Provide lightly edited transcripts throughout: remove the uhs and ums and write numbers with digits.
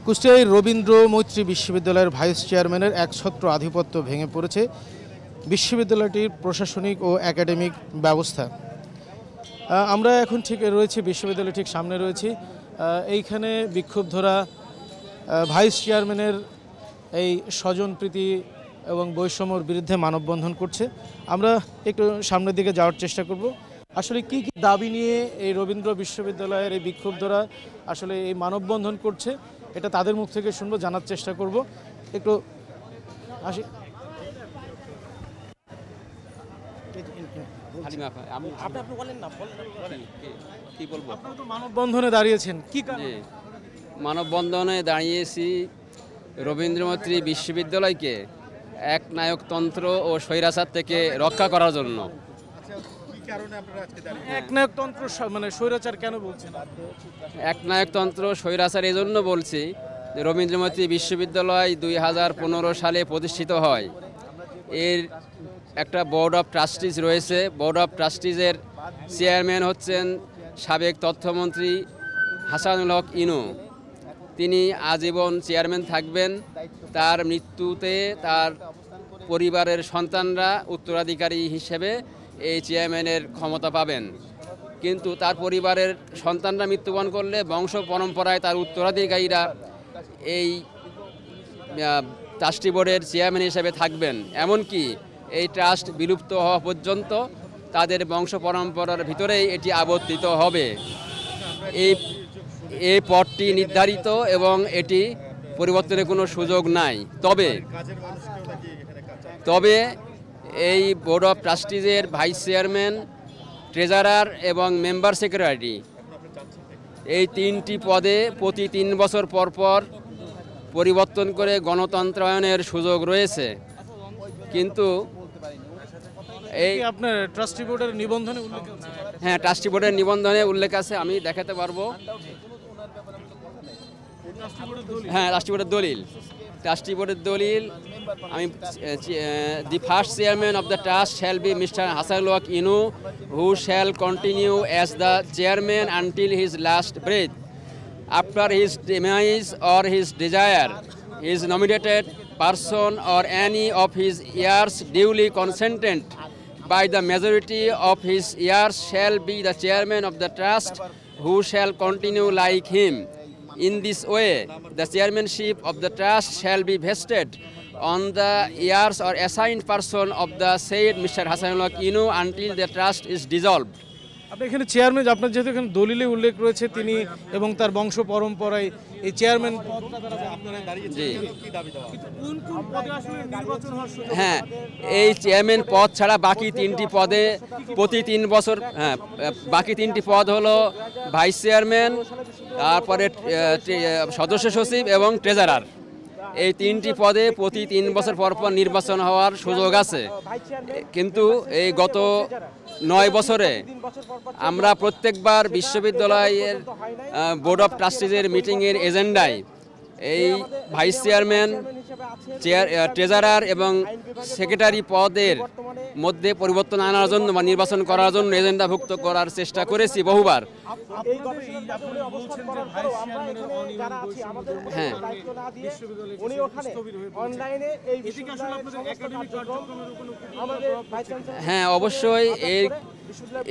কুষ্টিয়ায় রবীন্দ্র মৈত্রী বিশ্ববিদ্যালয়ের ভাইস চেয়ারম্যানের একছত্র আধিপত্য ভেঙে পড়েছে বিশ্ববিদ্যালয়টির প্রশাসনিক ও একাডেমিক ব্যবস্থা। আমরা এখন ঠিক রয়েছি বিশ্ববিদ্যালয় ঠিক সামনে রয়েছি। এইখানে বিক্ষুব্ধরা ভাইস চেয়ারম্যানের এই স্বজনপ্রীতি এবং বৈষম্যর বিরুদ্ধে মানববন্ধন করছে। আমরা একটু সামনের দিকে যাওয়ার চেষ্টা করব। আসলে কি কি দাবি নিয়ে এই রবীন্দ্র বিশ্ববিদ্যালয়ের এই বিক্ষুব্ধরা আসলে এই মানববন্ধন করছে, এটা তাদের মুখ থেকে শুনবো, জানার চেষ্টা করব। একটু আসি। মানববন্ধনে দাঁড়িয়েছেন কি কারণে? মানববন্ধনে দাঁড়িয়েছি রবীন্দ্র মৈত্রী বিশ্ববিদ্যালয়কে একনায়কতন্ত্র ও স্বৈরাচার থেকে রক্ষা করার জন্য। একনায়কতন্ত্র মানে স্বৈরাচার কেন বলছেন? একনায়কতন্ত্র স্বৈরাচার এই জন্য বলছি যে রবীন্দ্র মৈত্রী বিশ্ববিদ্যালয় 2015 সালে প্রতিষ্ঠিত হয়। এর একটা বোর্ড অফ ট্রাস্টিজ রয়েছে। বোর্ড অফ ট্রাস্টিজের চেয়ারম্যান হচ্ছেন সাবেক তথ্যমন্ত্রী হাসানুল হক ইনু। তিনি আজীবন চেয়ারম্যান থাকবেন। তার মৃত্যুতে তার পরিবারের সন্তানরা উত্তরাধিকারী হিসেবে এই চেয়ারম্যানের ক্ষমতা পাবেন। কিন্তু তার পরিবারের সন্তানরা মৃত্যুবরণ করলে বংশ পরম্পরায় তার উত্তরাধিকারীরা এই ট্রাস্টি বোর্ডের চেয়ারম্যান হিসেবে থাকবেন। এমনকি এই ট্রাস্ট বিলুপ্ত হওয়া পর্যন্ত তাদের বংশ পরম্পরার ভিতরেই এটি আবর্তিত হবে। এই পদটি নির্ধারিত এবং এটি পরিবর্তনের কোনো সুযোগ নাই। তবে এই বোর্ড অফ ট্রাস্টিজের ভাইস চেয়ারম্যান, ট্রেজারার এবং মেম্বার সেক্রেটারি এই 3টি পদে প্রতি 3 বছর পর পর পরিবর্তন করে গণতন্ত্রায়নের সুযোগ রয়েছে। কিন্তু এই আপনার ট্রাস্টি বোর্ডের নিবন্ধনে উল্লেখ আছে? হ্যাঁ, ট্রাস্টি বোর্ডের নিবন্ধনে উল্লেখ আছে, আমি দেখাতে পারবো। হ্যাঁ, ট্রাস্টি বোর্ডের দলিল আমি the first chairman of the trust shall be mister Hasanul Haque Inu, who shall continue as the chairman until his last breath. After his demise or his desire, his nominated person or any of his heirs duly consented by the majority of his heirs shall be the chairman of the trust, who shall continue like him. In this way, the chairmanship of the trust shall be vested on the heirs or assigned person of the said Mr. Hasanul Haq Inu until the trust is dissolved. আপনি এখানে chairman, আপনার যেহেতু এখানে দলিলে উল্লেখ রয়েছে তিনি এবং তার বংশ পরম্পরায় এই চেয়ারম্যান পদটা তারা দাঁড়িয়েছে, কোন কোন পদে আসলে নির্বাচন হওয়ার সুযোগ? হ্যাঁ, এই চেয়ারম্যান পদ ছাড়া বাকি 3টি পদে প্রতি 3 বছর, বাকি 3টি পদ হলো ভাইস চেয়ারম্যান, তারপরে সদস্য সচিব এবং ট্রেজারার। এই 3টি পদে প্রতি 3 বছর পর পর নির্বাচন হওয়ার সুযোগ আছে। কিন্তু এই গত 9 বছরে আমরা প্রত্যেকবার বিশ্ববিদ্যালয়ের বোর্ড অফ ট্রাস্টিজের মিটিংয়ের এজেন্ডায় এই ভাইস চেয়ারম্যান, ট্রেজারার এবং সেক্রেটারি পদের মধ্যে পরিবর্তন আনার জন্য বা নির্বাচন করার জন্য এজেন্ডাভুক্ত করার চেষ্টা করেছি বহুবার। হ্যাঁ হ্যাঁ, অবশ্যই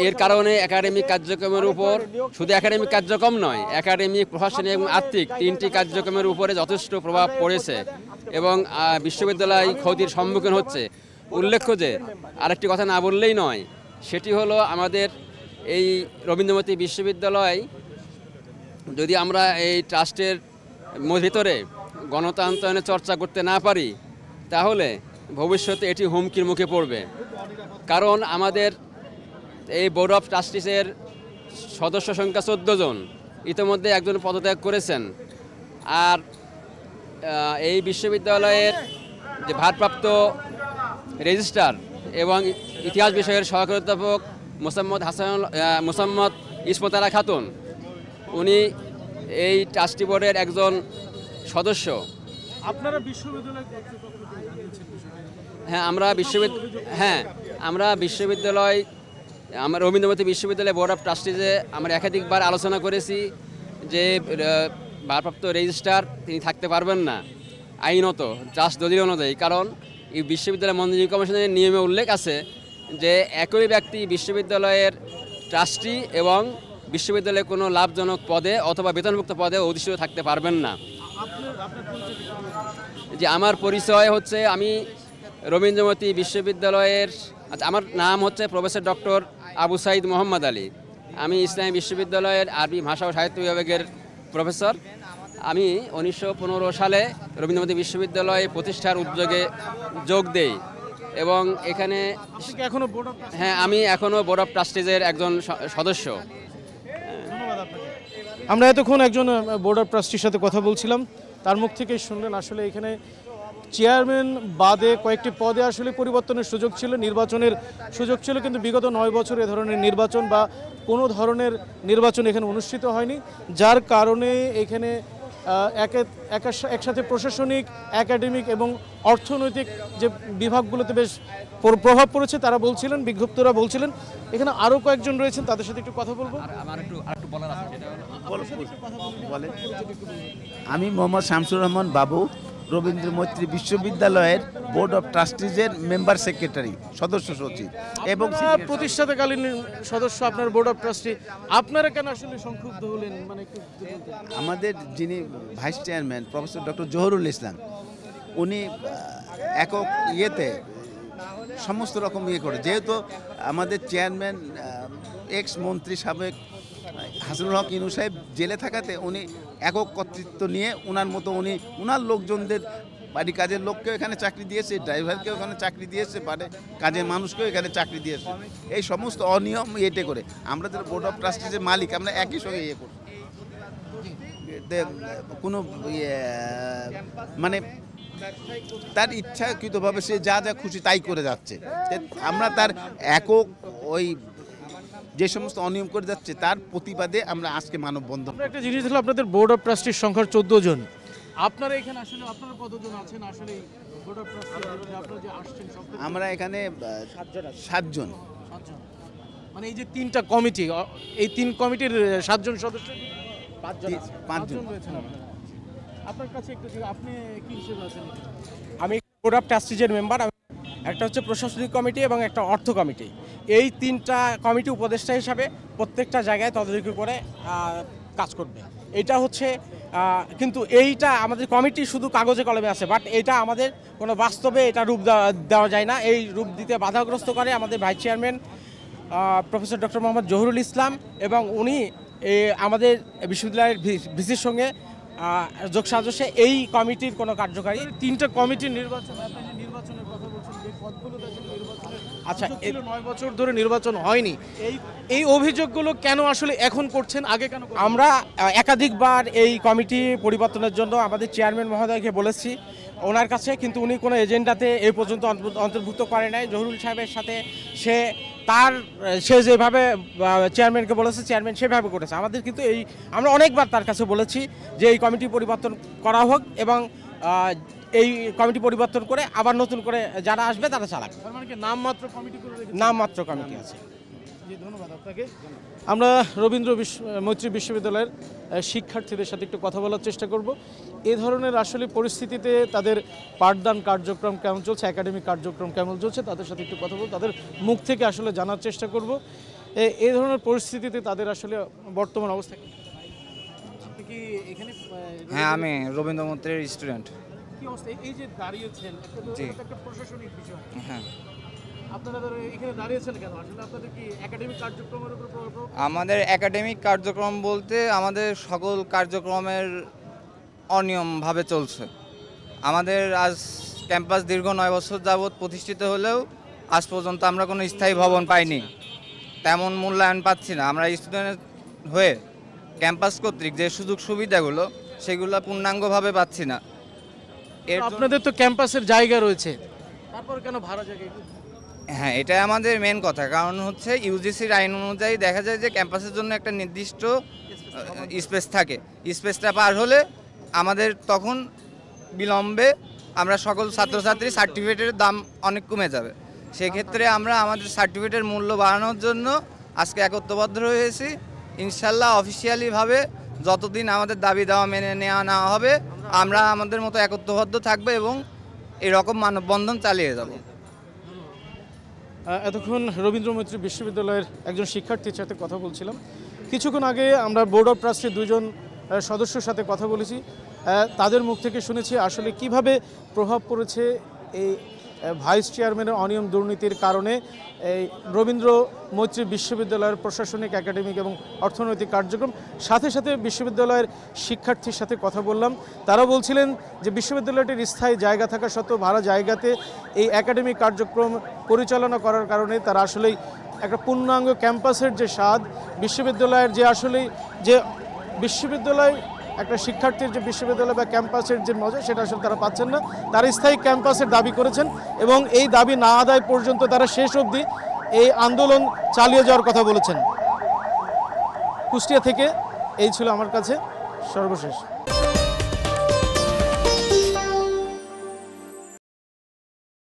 এর কারণে একাডেমিক কার্যক্রমের উপর, শুধু একাডেমিক কার্যক্রম নয়, একাডেমিক, প্রশাসনিক এবং আর্থিক 3টি কার্যক্রমের উপরে যথেষ্ট প্রভাব পড়েছে এবং বিশ্ববিদ্যালয় ক্ষতির সম্মুখীন হচ্ছে। উল্লেখ্য যে আরেকটি কথা না বললেই নয়, সেটি হলো আমাদের এই রবীন্দ্র মৈত্রী বিশ্ববিদ্যালয় যদি আমরা এই ট্রাস্টের ভিতরে গণতন্ত্রায়নের চর্চা করতে না পারি তাহলে ভবিষ্যতে এটি হুমকির মুখে পড়বে। কারণ আমাদের এই বোর্ড অফ ট্রাস্টিসের সদস্য সংখ্যা 14 জন, ইতিমধ্যে একজন পদত্যাগ করেছেন। আর এই বিশ্ববিদ্যালয়ের যে ভারপ্রাপ্ত রেজিস্ট্রার এবং ইতিহাস বিষয়ের সহকারী অধ্যাপক মোসাম্মদ ইসমতারা খাতুন, উনি এই ট্রাস্টি বোর্ডের একজন সদস্য। আপনারা বিশ্ববিদ্যালয় কর্তৃপক্ষ হ্যাঁ, আমরা বিশ্ববিদ্যালয়, আমরা রবীন্দ্র মৈত্রী বিশ্ববিদ্যালয় বোর্ড অফ ট্রাস্টিজে আমরা একাধিকবার আলোচনা করেছি যে ভারপ্রাপ্ত রেজিস্ট্রার তিনি থাকতে পারবেন না আইনত ট্রাস্ট দলিল অনুযায়ী। কারণ এই বিশ্ববিদ্যালয় মঞ্জুরি কমিশনের নিয়মে উল্লেখ আছে যে একই ব্যক্তি বিশ্ববিদ্যালয়ের ট্রাস্টি এবং বিশ্ববিদ্যালয়ে কোনো লাভজনক পদে অথবা বেতনভুক্ত পদে অধিষ্ঠিত থাকতে পারবেন না। যে আমার পরিচয় হচ্ছে, আমি রবীন্দ্রমতী বিশ্ববিদ্যালয়ের, আচ্ছা আমার নাম হচ্ছে প্রফেসর ডক্টর আবু সাইদ মোহাম্মদ আলী। আমি ইসলামী বিশ্ববিদ্যালয়ের আরবি ভাষা ও সাহিত্য বিভাগের প্রফেসর। আমি 1915 সালে রবীন্দ্রমতী বিশ্ববিদ্যালয় প্রতিষ্ঠার উদ্যোগে যোগ দেই এবং এখানে এখনো বোর্ড অফ হ্যাঁ আমি এখনও বোর্ড অফ ট্রাস্টিজের একজন সদস্য। আমরা এতক্ষণ একজন বোর্ড অফ ট্রাস্টির সাথে কথা বলছিলাম, তার মুখ থেকেই শুনলেন আসলে এখানে চেয়ারম্যান বাদে কয়েকটি পদে আসলে পরিবর্তনের সুযোগ ছিল, নির্বাচনের সুযোগ ছিল, কিন্তু বিগত 9 বছর এ ধরনের নির্বাচন বা কোনো ধরনের নির্বাচন এখানে অনুষ্ঠিত হয়নি, যার কারণে এখানে একসাথে প্রশাসনিক, একাডেমিক এবং অর্থনৈতিক যে বিভাগগুলোতে বেশ প্রভাব পড়েছে। তারা বলছিলেন, বিজ্ঞপ্তরা বলছিলেন, এখানে আরও কয়েকজন রয়েছেন, তাদের সাথে একটু কথা বলবো। আমার একটু বলার আছে, সেটা হলো আমি মোহাম্মদ শামসুর রহমান বাবু, রবীন্দ্র মৈত্রী বিশ্ববিদ্যালয়ের বোর্ড অফ ট্রাস্টিজের মেম্বার সেক্রেটারি, সদস্য সচিব এবং প্রতিষ্ঠাতাকালীন সদস্য আপনার বোর্ড অফ ট্রাস্টি। আপনারা কেন আসলে সংক্ষুব্ধ হলেন, মানে একটু আমাদের যিনি vice chairman professor doctor Zahurul Islam, উনি একক ইয়েতে সমস্ত রকম ইয়ে করে, যেহেতু আমাদের চেয়ারম্যান এক্স মন্ত্রী সাবেক হাসিনুল হক ইনু সাহেব জেলে থাকাতে উনি একক কর্তৃত্ব নিয়ে ওনার মতো উনি ওনার লোকজনদের বাড়ি কাজের লোককেও এখানে চাকরি দিয়েছে, ড্রাইভারকেও এখানে চাকরি দিয়েছে, বাড়ি কাজের মানুষকেও এখানে চাকরি দিয়েছে। এই সমস্ত অনিয়ম এটে করে আমরা যারা বোর্ড অফ ট্রাস্টিজের মালিক, আমরা একই সঙ্গে ইয়ে করি, কোনো মানে তার ইচ্ছাকৃতভাবে সে যা যা খুশি তাই করে যাচ্ছে। আমরা তার একক ওই যে সমস্ত অনিয়ম করে যাচ্ছে তার প্রতিবাদে আমরা আজকে মানববন্ধন। একটা জিনিস হলো, আপনাদের বোর্ড অফ ট্রাস্টির সংখ্যা 14 জন। আপনারা এখানে আসলে আপনারা কতজন আছেন আসলে বোর্ড অফ ট্রাস্টি? আপনারা যে আসছেন আমরা এখানে 7 জন। মানে এই যে 3টা কমিটি, এই 3 কমিটির 7 জন সদস্য, 5 জন রয়েছেন আপনারা। আপনার কাছে একটু, আপনি কি হিসেবে আছেন? আমি বোর্ড অফ ট্রাস্টিজের মেম্বার। একটা হচ্ছে প্রশাসনিক কমিটি এবং একটা অর্থ কমিটি। এই 3টা কমিটি উপদেষ্টা হিসাবে প্রত্যেকটা জায়গায় তদারকি করে কাজ করবে। এটা হচ্ছে কিন্তু এইটা আমাদের কমিটি শুধু কাগজে কলমে আছে, বাট এটা আমাদের কোনো বাস্তবে এটা রূপ দেওয়া যায় না। এই রূপ দিতে বাধাগ্রস্ত করে আমাদের vice chairman professor doctor Mohammad Zahurul Islam, এবং উনি আমাদের বিশ্ববিদ্যালয়ের ভিসির সঙ্গে যোগসাজশে এই কমিটির কোনো কার্যকারী 3টা কমিটির নির্বাচন, আপনি যে নির্বাচনের কথা বলছেন, যে পদগুলোতে নির্বাচনের, আচ্ছা, 9 বছর ধরে নির্বাচন হয়নি, এই অভিযোগগুলো কেন আসলে এখন করছেন, আগে কেন? আমরা একাধিকবার এই কমিটি পরিবর্তনের জন্য আমাদের চেয়ারম্যান মহোদয়কে বলেছি ওনার কাছে, কিন্তু উনি কোনো এজেন্ডাতে এই পর্যন্ত অন্তর্ভুক্ত করে নাই। জহুরুল সাহেবের সাথে সে যেভাবে চেয়ারম্যানকে বলেছে, চেয়ারম্যান সেভাবে করেছে। আমাদের কিন্তু আমরা অনেকবার তার কাছে বলেছি যে এই কমিটি পরিবর্তন করা হোক এবং এই কমিটি পরিবর্তন করে আবার নতুন করে যারা আসবে তারা চালাক। মানে কি নামমাত্র কমিটি করে রেখেছেন? নামমাত্র কমিটি আছে। জি, ধন্যবাদ আপনাকে। আমরা রবীন্দ্র মৈত্রী বিশ্ববিদ্যালয়ের শিক্ষার্থীদের সাথে একটু কথা বলার চেষ্টা করব। এ ধরনের আসলে পরিস্থিতিতে তাদের পাঠদান কার্যক্রম কেমন চলছে, একাডেমিক কার্যক্রম কেমন চলছে, তাদের সাথে একটু কথা বলব, তাদের মুখ থেকে আসলে জানার চেষ্টা করব এই ধরনের পরিস্থিতিতে তাদের আসলে বর্তমান অবস্থা কি। আপনি কি এখানে? হ্যাঁ, আমি রবীন্দ্র মৈত্রীর স্টুডেন্ট। কি অবস্থা, এই যে দাঁড়িয়েছেন, একটা প্রশাসনিক বিষয়, হ্যাঁ, আপনারা এখানে দাঁড়িয়েছেন কেন? আসলে আপনাদের কি একাডেমিক কার্যক্রমের উপর প্রভাব? আমাদের একাডেমিক কার্যক্রম বলতে আমাদের সকল কার্যক্রমের অনিয়মভাবে চলছে। আমাদের আজ ক্যাম্পাস দীর্ঘ 9 বছর যাবৎ প্রতিষ্ঠিত হলেও আজ পর্যন্ত আমরা কোনো স্থায়ী ভবন পাইনি, তেমন মূল্যায়ন পাচ্ছি না। আমরা স্টুডেন্ট হয়ে ক্যাম্পাস কর্তৃক যে সুযোগ সুবিধাগুলো সেগুলো পূর্ণাঙ্গভাবে পাচ্ছি না। আপনাদের তো ক্যাম্পাসের জায়গা রয়েছে, তারপর কেন ভাড়া জায়গা? হ্যাঁ, এটাই আমাদের মেন কথা। কারণ হচ্ছে ইউজিসির আইন অনুযায়ী দেখা যায় যে ক্যাম্পাসের জন্য একটা নির্দিষ্ট স্পেস থাকে, স্পেসটা পার হলে আমাদের তখন বিলম্বে আমরা সকল ছাত্রছাত্রী সার্টিফিকেটের দাম অনেক কমে যাবে। সেক্ষেত্রে আমরা আমাদের সার্টিফিকেটের মূল্য বাড়ানোর জন্য আজকে একত্রবদ্ধ হয়েছি। ইনশাল্লাহ অফিসিয়ালিভাবে যতদিন আমাদের দাবি দেওয়া মেনে নেওয়া না হবে আমরা আমাদের মতো একত্রবদ্ধ থাকবো এবং এরকম মানববন্ধন চালিয়ে যাব। এতক্ষণ রবীন্দ্র মৈত্রী বিশ্ববিদ্যালয়ের একজন শিক্ষার্থীর সাথে কথা বলছিলাম। কিছুক্ষণ আগে আমরা বোর্ড অফ ট্রাস্টির দুজন সদস্যর সাথে কথা বলেছি। তাদের মুখ থেকে শুনেছি আসলে কিভাবে প্রভাব পড়েছে এই ভাইস চেয়ারম্যানের অনিয়ম দুর্নীতির কারণে এই রবীন্দ্র মৈত্রী বিশ্ববিদ্যালয়ের প্রশাসনিক, একাডেমিক এবং অর্থনৈতিক কার্যক্রম। সাথে সাথে বিশ্ববিদ্যালয়ের শিক্ষার্থীর সাথে কথা বললাম। তারা বলছিলেন যে বিশ্ববিদ্যালয়টির স্থায়ী জায়গা থাকা সত্ত্বেও ভাড়া জায়গাতে এই একাডেমিক কার্যক্রম পরিচালনা করার কারণে তারা আসলেই একটা পূর্ণাঙ্গ ক্যাম্পাসের যে স্বাদ, বিশ্ববিদ্যালয়ের যে আসলেই যে বিশ্ববিদ্যালয় একটা শিক্ষার্থীর যে বিশ্ববিদ্যালয় বা ক্যাম্পাসের যে মজা সেটা আসলে তারা পাচ্ছেন না। তারা স্থায়ী ক্যাম্পাসের দাবি করেছেন এবং এই দাবি না আদায় পর্যন্ত তারা শেষ অবধি এই আন্দোলন চালিয়ে যাওয়ার কথা বলেছেন। কুষ্টিয়া থেকে এই ছিল আমার কাছে সর্বশেষ।